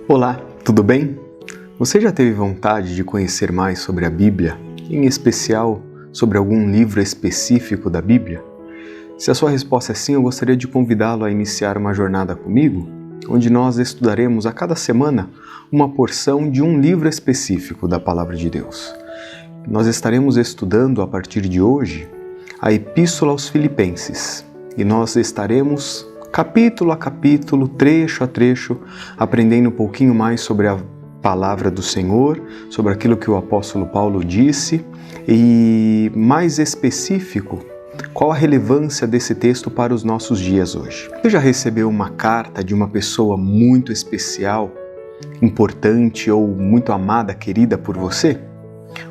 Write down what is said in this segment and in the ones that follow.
Olá, tudo bem? Você já teve vontade de conhecer mais sobre a Bíblia, em especial sobre algum livro específico da Bíblia? Se a sua resposta é sim, eu gostaria de convidá-lo a iniciar uma jornada comigo, onde nós estudaremos a cada semana uma porção de um livro específico da Palavra de Deus. Nós estaremos estudando a partir de hoje a Epístola aos Filipenses e nós estaremos capítulo a capítulo, trecho a trecho, aprendendo um pouquinho mais sobre a palavra do Senhor, sobre aquilo que o apóstolo Paulo disse e, mais específico, qual a relevância desse texto para os nossos dias hoje. Você já recebeu uma carta de uma pessoa muito especial, importante ou muito amada, querida por você?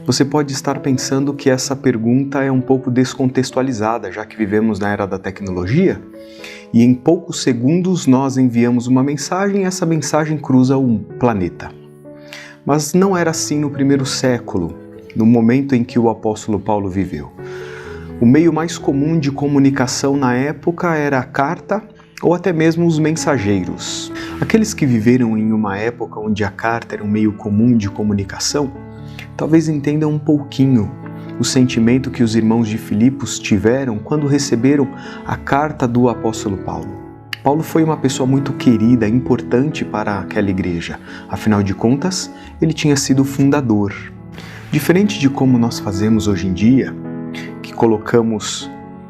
Você pode estar pensando que essa pergunta é um pouco descontextualizada, já que vivemos na era da tecnologia e em poucos segundos nós enviamos uma mensagem e essa mensagem cruza um planeta. Mas não era assim no primeiro século, no momento em que o apóstolo Paulo viveu. O meio mais comum de comunicação na época era a carta ou até mesmo os mensageiros. Aqueles que viveram em uma época onde a carta era um meio comum de comunicação, talvez entendam um pouquinho o sentimento que os irmãos de Filipos tiveram quando receberam a carta do apóstolo Paulo. Paulo foi uma pessoa muito querida, importante para aquela igreja. Afinal de contas, ele tinha sido fundador. Diferente de como nós fazemos hoje em dia, que colocamos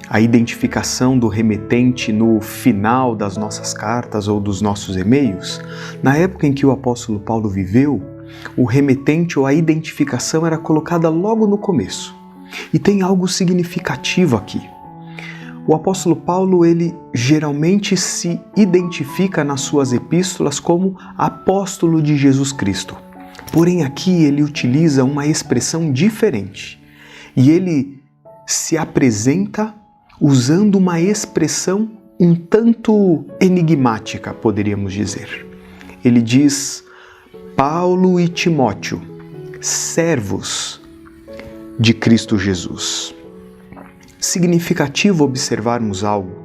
a identificação do remetente no final das nossas cartas ou dos nossos e-mails, na época em que o apóstolo Paulo viveu, o remetente ou a identificação era colocada logo no começo. E tem algo significativo aqui. O apóstolo Paulo, ele geralmente se identifica nas suas epístolas como apóstolo de Jesus Cristo. Porém, aqui ele utiliza uma expressão diferente. E ele se apresenta usando uma expressão um tanto enigmática, poderíamos dizer. Ele diz: Paulo e Timóteo, servos de Cristo Jesus. Significativo observarmos algo.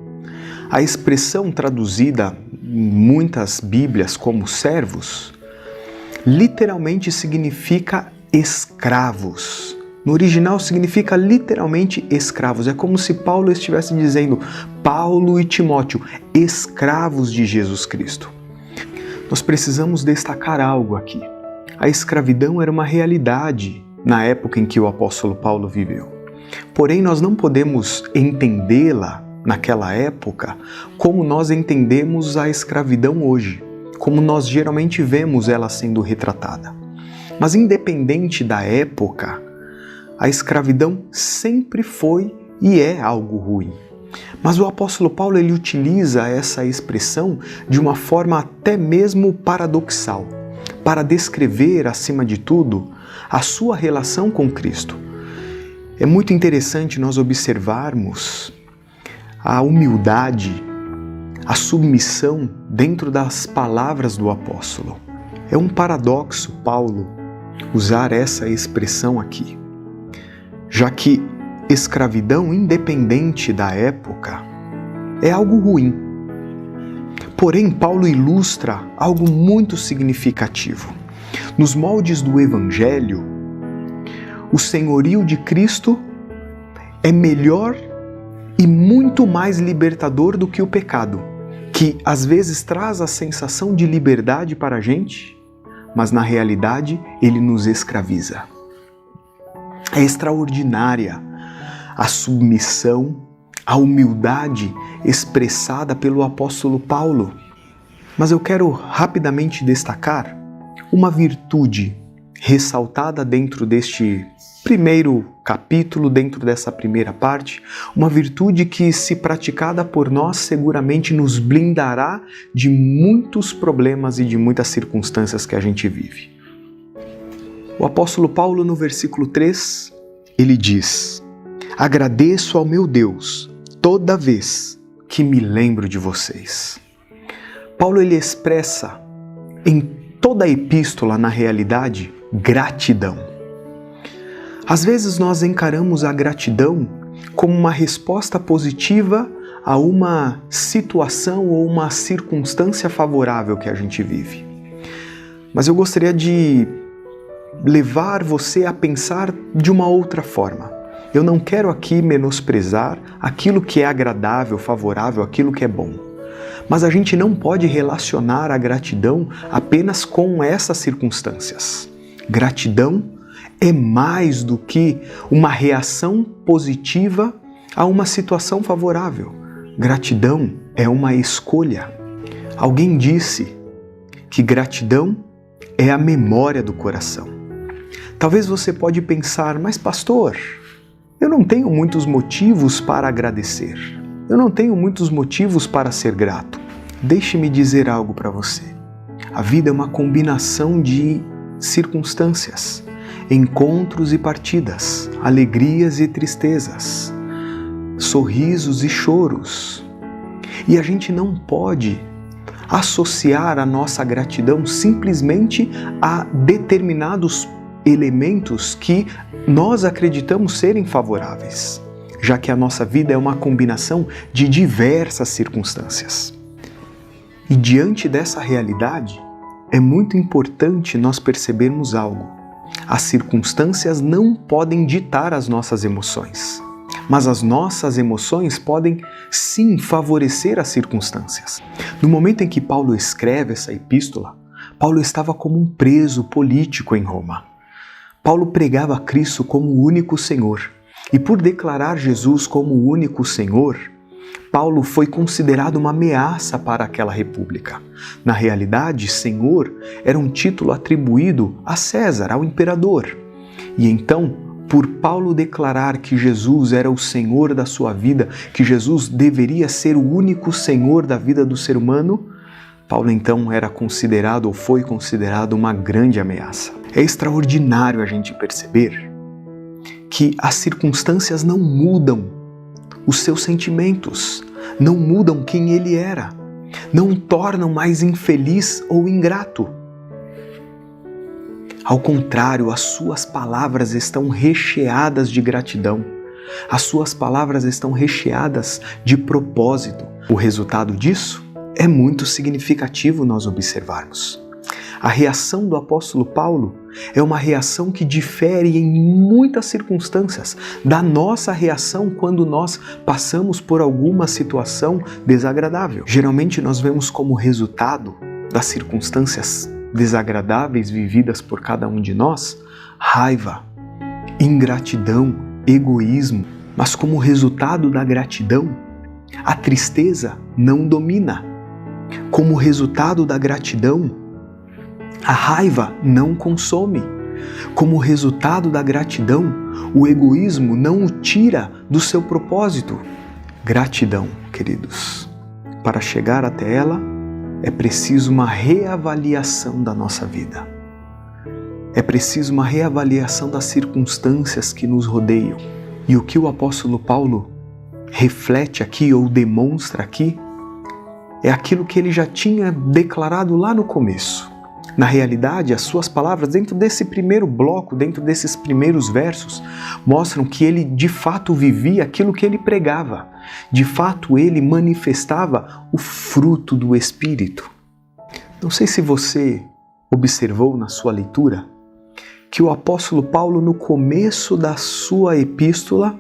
A expressão traduzida em muitas Bíblias como servos, literalmente significa escravos. No original significa literalmente escravos. É como se Paulo estivesse dizendo: Paulo e Timóteo, escravos de Jesus Cristo. Nós precisamos destacar algo aqui. A escravidão era uma realidade na época em que o apóstolo Paulo viveu. Porém, nós não podemos entendê-la naquela época como nós entendemos a escravidão hoje, como nós geralmente vemos ela sendo retratada. Mas independente da época, a escravidão sempre foi e é algo ruim. Mas o apóstolo Paulo ele utiliza essa expressão de uma forma até mesmo paradoxal, para descrever, acima de tudo, a sua relação com Cristo. É muito interessante nós observarmos a humildade, a submissão dentro das palavras do apóstolo. É um paradoxo, Paulo, usar essa expressão aqui, já que escravidão, independente da época, é algo ruim. Porém, Paulo ilustra algo muito significativo. Nos moldes do Evangelho, o senhorio de Cristo é melhor e muito mais libertador do que o pecado, que às vezes traz a sensação de liberdade para a gente, mas na realidade ele nos escraviza. É extraordinária a submissão, a humildade expressada pelo apóstolo Paulo. Mas eu quero rapidamente destacar uma virtude ressaltada dentro deste primeiro capítulo, dentro dessa primeira parte, uma virtude que, se praticada por nós, seguramente nos blindará de muitos problemas e de muitas circunstâncias que a gente vive. O apóstolo Paulo, no versículo 3, ele diz: agradeço ao meu Deus toda vez que me lembro de vocês. Paulo ele expressa em toda a epístola, na realidade, gratidão. Às vezes nós encaramos a gratidão como uma resposta positiva a uma situação ou uma circunstância favorável que a gente vive. Mas eu gostaria de levar você a pensar de uma outra forma. Eu não quero aqui menosprezar aquilo que é agradável, favorável, aquilo que é bom. Mas a gente não pode relacionar a gratidão apenas com essas circunstâncias. Gratidão é mais do que uma reação positiva a uma situação favorável. Gratidão é uma escolha. Alguém disse que gratidão é a memória do coração. Talvez você pode pensar, mas pastor, eu não tenho muitos motivos para agradecer. Eu não tenho muitos motivos para ser grato. Deixe-me dizer algo para você. A vida é uma combinação de circunstâncias, encontros e partidas, alegrias e tristezas, sorrisos e choros. E a gente não pode associar a nossa gratidão simplesmente a determinados elementos que nós acreditamos serem favoráveis, já que a nossa vida é uma combinação de diversas circunstâncias. E diante dessa realidade, é muito importante nós percebermos algo. As circunstâncias não podem ditar as nossas emoções, mas as nossas emoções podem sim favorecer as circunstâncias. No momento em que Paulo escreve essa epístola, Paulo estava como um preso político em Roma. Paulo pregava Cristo como o único Senhor, e por declarar Jesus como o único Senhor, Paulo foi considerado uma ameaça para aquela república. Na realidade, Senhor era um título atribuído a César, ao imperador. E então, por Paulo declarar que Jesus era o Senhor da sua vida, que Jesus deveria ser o único Senhor da vida do ser humano, Paulo então era considerado ou foi considerado uma grande ameaça. É extraordinário a gente perceber que as circunstâncias não mudam os seus sentimentos, não mudam quem ele era, não o tornam mais infeliz ou ingrato. Ao contrário, as suas palavras estão recheadas de gratidão, as suas palavras estão recheadas de propósito. O resultado disso é muito significativo nós observarmos. A reação do apóstolo Paulo é uma reação que difere em muitas circunstâncias da nossa reação quando nós passamos por alguma situação desagradável. Geralmente nós vemos como resultado das circunstâncias desagradáveis vividas por cada um de nós, raiva, ingratidão, egoísmo. Mas como resultado da gratidão, a tristeza não domina. Como resultado da gratidão, a raiva não consome. Como resultado da gratidão, o egoísmo não o tira do seu propósito. Gratidão, queridos. Para chegar até ela, é preciso uma reavaliação da nossa vida. É preciso uma reavaliação das circunstâncias que nos rodeiam. E o que o apóstolo Paulo reflete aqui ou demonstra aqui é aquilo que ele já tinha declarado lá no começo. Na realidade, as suas palavras dentro desse primeiro bloco, dentro desses primeiros versos, mostram que ele de fato vivia aquilo que ele pregava. De fato, ele manifestava o fruto do Espírito. Não sei se você observou na sua leitura que o apóstolo Paulo, no começo da sua epístola,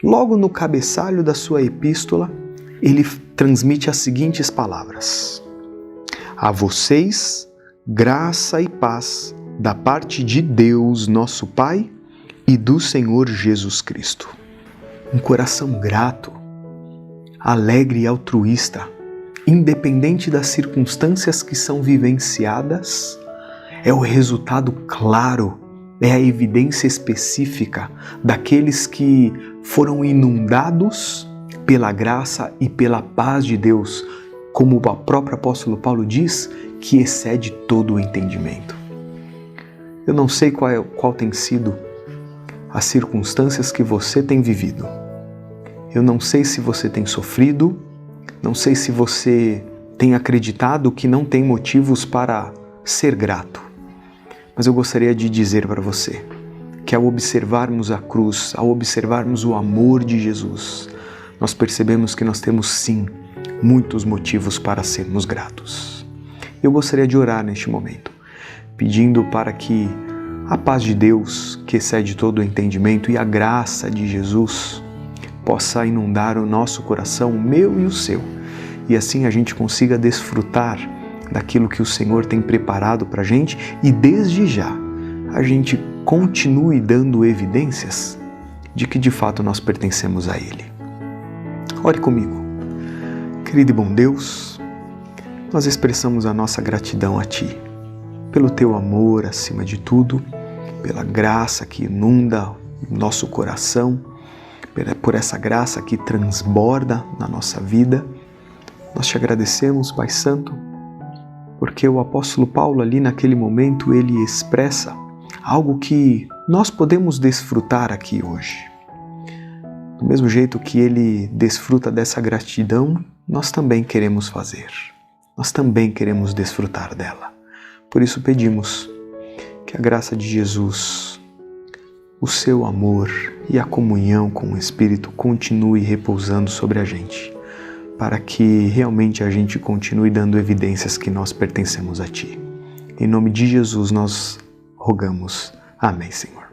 logo no cabeçalho da sua epístola, ele transmite as seguintes palavras: a vocês, graça e paz da parte de Deus, nosso Pai, e do Senhor Jesus Cristo. Um coração grato, alegre e altruísta, independente das circunstâncias que são vivenciadas, é o resultado claro, é a evidência específica daqueles que foram inundados pela graça e pela paz de Deus, como o próprio apóstolo Paulo diz, que excede todo o entendimento. Eu não sei qual tem sido as circunstâncias que você tem vivido. Eu não sei se você tem sofrido, não sei se você tem acreditado que não tem motivos para ser grato. Mas eu gostaria de dizer para você que ao observarmos a cruz, ao observarmos o amor de Jesus, nós percebemos que nós temos sim muitos motivos para sermos gratos. Eu gostaria de orar neste momento, pedindo para que a paz de Deus, que excede todo o entendimento, e a graça de Jesus possa inundar o nosso coração, o meu e o seu, e assim a gente consiga desfrutar daquilo que o Senhor tem preparado para a gente e desde já a gente continue dando evidências de que de fato nós pertencemos a Ele. Ore comigo. Querido e bom Deus, nós expressamos a nossa gratidão a Ti, pelo Teu amor acima de tudo, pela graça que inunda o nosso coração, por essa graça que transborda na nossa vida. Nós Te agradecemos, Pai Santo, porque o apóstolo Paulo ali naquele momento ele expressa algo que nós podemos desfrutar aqui hoje. Do mesmo jeito que ele desfruta dessa gratidão, nós também queremos fazer. Nós também queremos desfrutar dela. Por isso pedimos que a graça de Jesus, o seu amor e a comunhão com o Espírito continue repousando sobre a gente, para que realmente a gente continue dando evidências que nós pertencemos a Ti. Em nome de Jesus nós rogamos. Amém, Senhor.